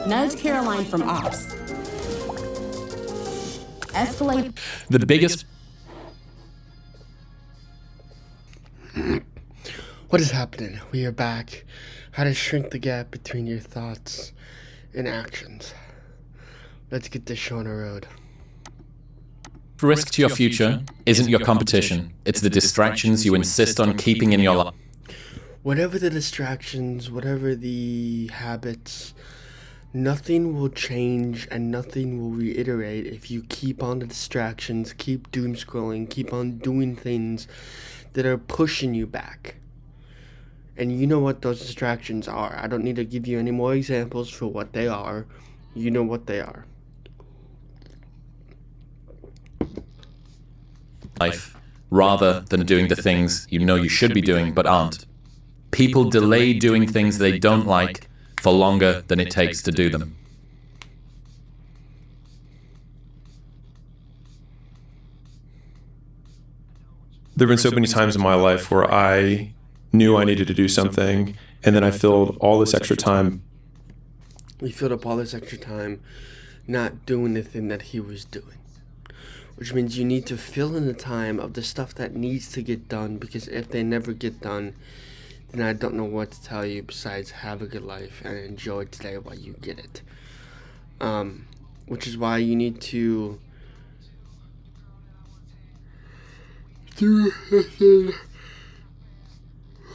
Now it's Caroline from Ops. Escalate. The biggest... What is happening? We are back. How to shrink the gap between your thoughts and actions. Let's get this show on the road. risk to your future isn't your competition. It's the distractions you insist on keeping in your life. Whatever the distractions, whatever the habits, nothing will change and nothing will reiterate if you keep on the distractions, keep doom scrolling, keep on doing things that are pushing you back. And you know what those distractions are. I don't need to give you any more examples for what they are. You know what they are. Life, rather than doing the things you know you should be doing but aren't. People delay doing things they don't like for longer than it takes to do them. There have been so many times in my life where I knew I needed to do something, and then I filled all this extra time. We filled up all this extra time not doing the thing that he was doing. Which means you need to fill in the time of the stuff that needs to get done, because if they never get done, then I don't know what to tell you besides have a good life and enjoy today while you get it. Which is why you need to do the thing.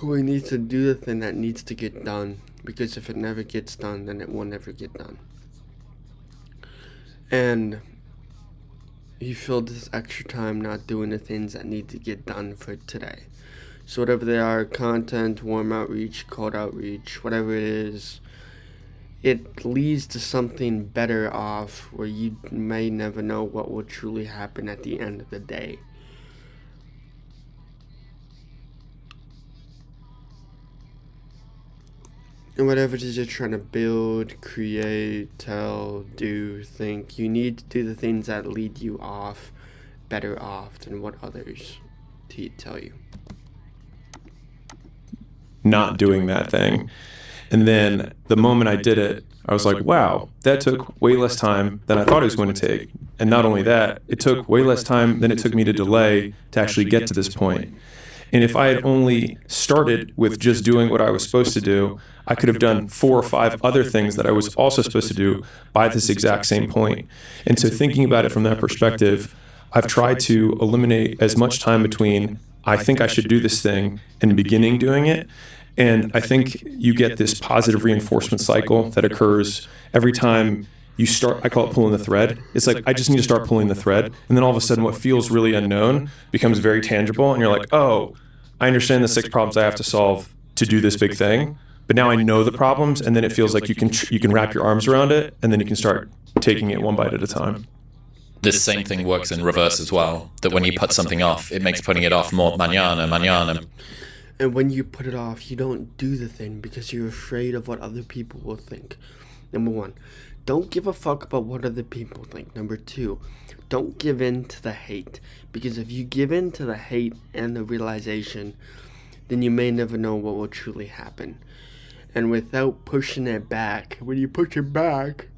We need to do the thing that needs to get done, because if it never gets done, then it will never get done. And you filled this extra time not doing the things that need to get done for today. So whatever they are, content, warm outreach, cold outreach, whatever it is, it leads to something better off where you may never know what will truly happen at the end of the day. And whatever it is you're trying to build, create, tell, do, think, you need to do the things that lead you off better off than what others tell you. Not doing that thing. And then the moment I did it, I was like, wow, that took way less time than I thought it was going to take. And not only that, it took way less time than it took me to delay to actually get to this point. And if I had only started with just doing what I was supposed to do, I could have done 4 or 5 other things that I was also supposed to do by this exact same point. And so thinking about it from that perspective, I've tried to eliminate as much time between I think I should do this thing and beginning doing it. And I think you get this positive reinforcement cycle that occurs every time you start. I call it pulling the thread. It's like, I just need to start pulling the thread. And then all of a sudden what feels really unknown becomes very tangible. And you're like, oh, I understand the 6 problems I have to solve to do this big thing. But now I know the problems, and then it feels like you can wrap your arms around it, and then you can start taking it one bite at a time. This same thing works in reverse as well, that when you put something off, it makes putting it off more mañana. And when you put it off, you don't do the thing because you're afraid of what other people will think. Number 1, don't give a fuck about what other people think. Number 2, don't give in to the hate. Because if you give in to the hate and the realization, then you may never know what will truly happen. And without pushing it back, when you push it back,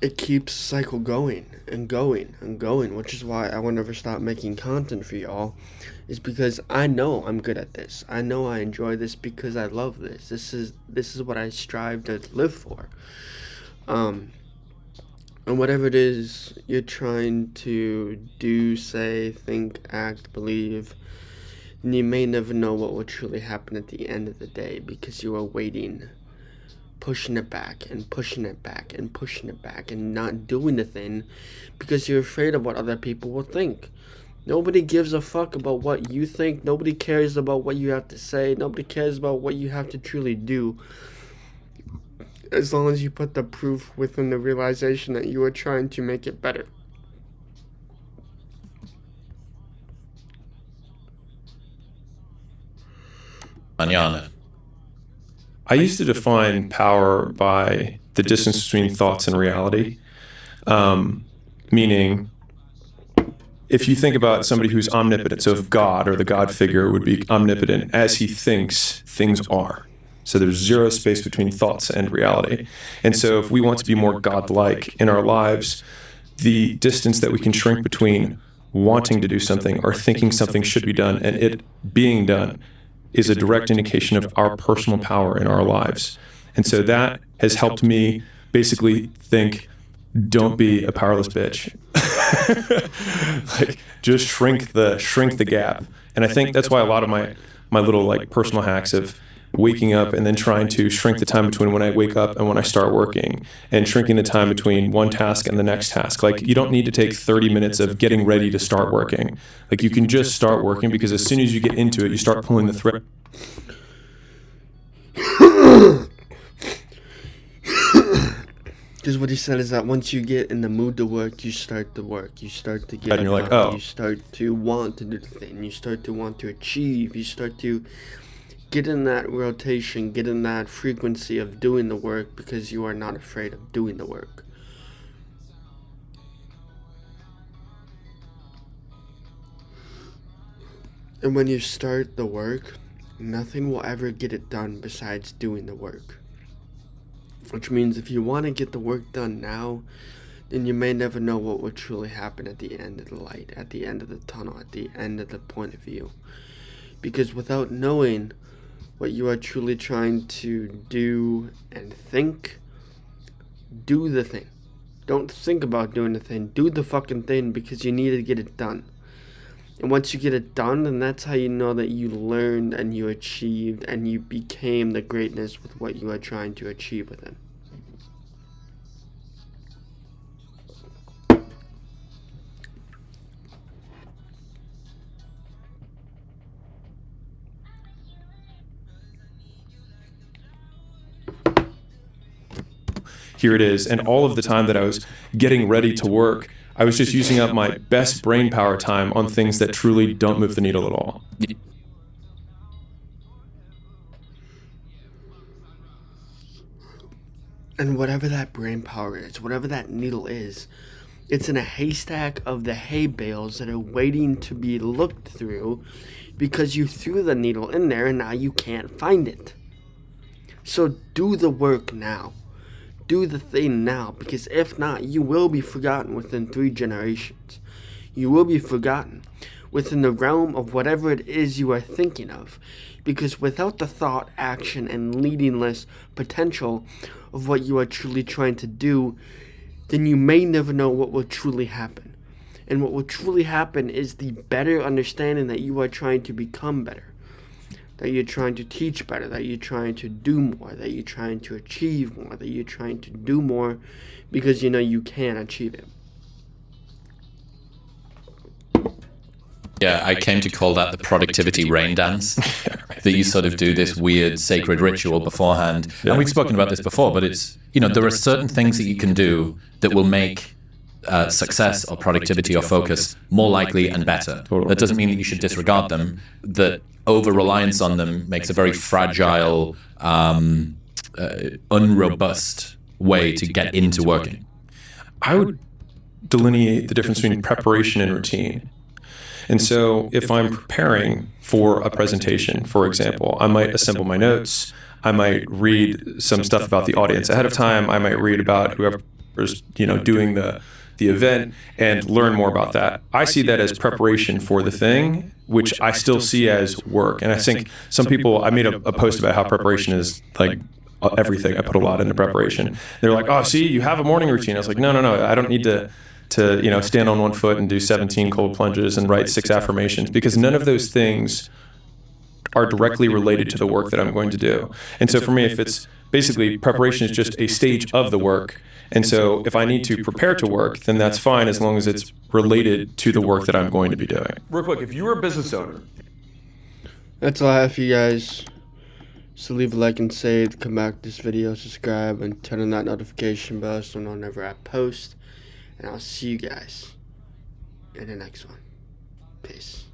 it keeps the cycle going and going and going, which is why I will never stop making content for y'all, is because I know I'm good at this. I know I enjoy this because I love this. This is what I strive to live for. And whatever it is you're trying to do, say, think, act, believe, you may never know what will truly happen at the end of the day because you are waiting, pushing it back and pushing it back and pushing it back and not doing the thing because you're afraid of what other people will think. Nobody gives a fuck about what you think. Nobody cares about what you have to say. Nobody cares about what you have to truly do. As long as you put the proof within the realization that you are trying to make it better. Mañana. I used to define power by the distance between thoughts and reality. Meaning, if you think about somebody who's omnipotent, so if God or the God figure would be omnipotent, as he thinks, things are. So there's zero space between thoughts and reality. And so if we want to be more godlike in our lives, the distance that we can shrink between wanting to do something or thinking something should be done and it being done is a direct indication of our personal power in our lives. And so that has helped me basically think, don't be a powerless bitch. Like, just shrink the gap. And I think that's why a lot of my little like personal hacks of waking up and then trying to shrink the time between when I wake up and when I start working, and shrinking the time between one task and the next task. Like, you don't need to take 30 minutes of getting ready to start working. Like, you can just start working, because as soon as you get into it, you start pulling the thread. Because what he said is that once you get in the mood to work, you start to work. You start to get And you're like, oh. You start to want to do the thing. You start to want to achieve. You start to get in that rotation, get in that frequency of doing the work, because you are not afraid of doing the work. And when you start the work, nothing will ever get it done besides doing the work. Which means if you want to get the work done now, then you may never know what will truly happen at the end of the light, at the end of the tunnel, at the end of the point of view. Because without knowing what you are truly trying to do and think, do the thing. Don't think about doing the thing. Do the fucking thing, because you need to get it done. And once you get it done, then that's how you know that you learned and you achieved and you became the greatness with what you are trying to achieve within. Here it is. And all of the time that I was getting ready to work, I was just using up my best brain power time on things that truly don't move the needle at all. And whatever that brain power is, whatever that needle is, it's in a haystack of the hay bales that are waiting to be looked through, because you threw the needle in there and now you can't find it. So do the work now. Do the thing now, because if not, you will be forgotten within 3 generations. You will be forgotten within the realm of whatever it is you are thinking of, because without the thought, action, and leadingless potential of what you are truly trying to do, then you may never know what will truly happen. And what will truly happen is the better understanding that you are trying to become better, that you're trying to teach better, that you're trying to do more, that you're trying to achieve more, that you're trying to do more because you know you can achieve it. Yeah, I came to call that the productivity rain dance, that you sort of do this weird sacred ritual beforehand. And we've spoken about this before, but it's, you know, there are certain things that you can do that will make success or productivity or focus more likely and better. Totally. That doesn't mean that you should disregard them. That over-reliance on them makes a very fragile, unrobust way to get into working. I would delineate the difference between preparation and routine. And so if I'm preparing for a presentation, for example, I might assemble my notes. I might read some stuff about the audience ahead of time. I might read about whoever's, doing the event and learn more about that. I see that as preparation for the thing, which I still see as work. And I think some people, I made a post about how preparation is like everything. I put a lot into preparation. They're like, oh, see, you have a morning routine. I was like, no, I don't need to stand on one foot and do 17 cold plunges and write 6 affirmations, because none of those things are directly related to the work that I'm going to do. And so for me, if it's basically preparation is just a stage of the work. And so if I need to prepare to work, then that's fine as long as it's related to the work that I'm going to be doing. Real quick, if you were a business owner. That's all I have for you guys. So leave a like and save, come back to this video, subscribe, and turn on that notification bell so whenever I post. And I'll see you guys in the next one. Peace.